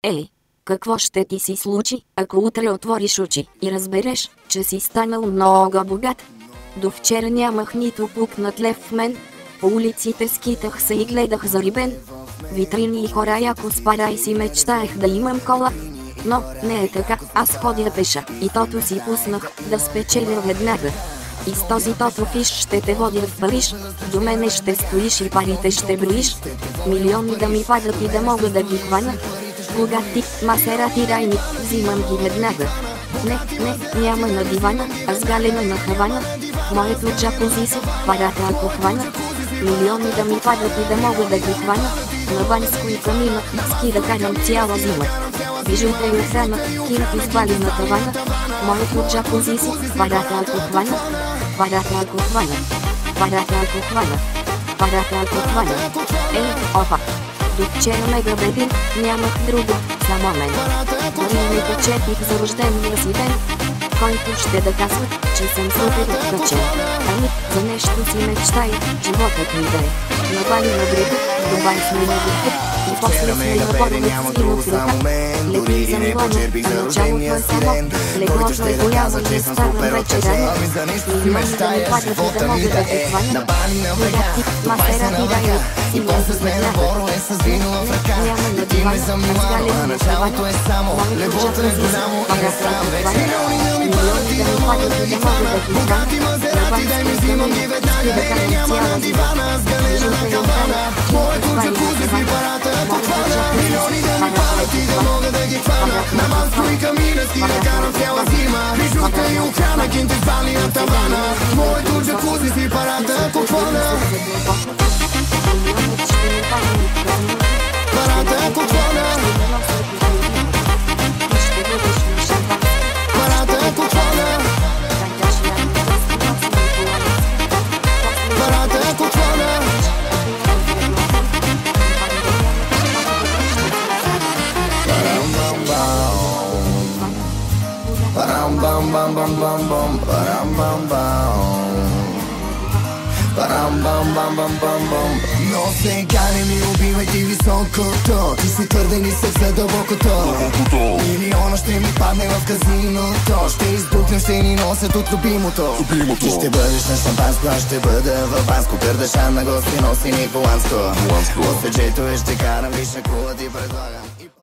Ей, какво ще ти си случи, ако утре отвориш очи и разбереш, че си станал много богат? До вчера нямах нито пукнат лев в мен. По улиците скитах се и гледах зарибен. Витрини и хора яко с пара и си мечтаех да имам кола. Но не е така, аз ходя пеша и тото си пуснах да спечеля веднага. И с този тото фиш ще те водя в Париж. До мене ще стоиш и парите ще броиш. Милиони да ми падат и да мога да ги хвана. Бугати, Масерати, Райни, взимам ги веднага. Не, няма на дивана, а сгалена на Хавана. Моето джакузи си, парата ако хвана. Милиони да ми падат и да мога да ги хвана. На Банско и Камина, ски да карам цяла зима. Бижута и охрана, кинг избали на тавана. Моето джакузи си, парата ако хвана. Парата ако хвана. Парата ако хвана. Парата ако хвана. Ей, опа! До вчера ме габедин, нямах друго, само мен. Дори не почетих за рождения си ден, който ще да казва, че съм супер откачен. Ами, за нещо си мечтая, животът ми да е. На Бали на брега, Дубай сме на върха, и после сме на Боровец с кино в ръка. Летим за Милано, а началото е само, леглото е голямо и не ставам вече рано. Милиони да ми падат и да мога да те хвана. Бугати, Масерати, Райни, и после сме на върха. Няма на дивана, а сгалена на тавана. Моето джакузи, парата ако хвана. Милиони да ми падат и да мога да ги хвана. На Банско и Камина, ски да карам цяла зима. Бижута и охрана, кинг избали на тавана. Моето джакузи, парата ако хвана. Na Bанско и Камина, ски да карам цяла зима. Бижута и охрана, кинг избали на тавана. Моето джакузи си, парата ако хвана. Парата ако хвана. Парата ако хвана. Парата ако хвана. Парам бам бам бам бам бам, парам бам бам. Парам бам бам бам бам бам. Но сега не ми убивай ти високото. Ти си твърде нисък за дълбокото. Милиона ще ми падне в казиното. Ще избухнем, ще ни носят от любимото. Ти ще бъдеш на шампанско, аз ще бъда в Банско. Кърдашан на гости носи Николанско. После джейтове ще карам, виж на кола ти предлагам.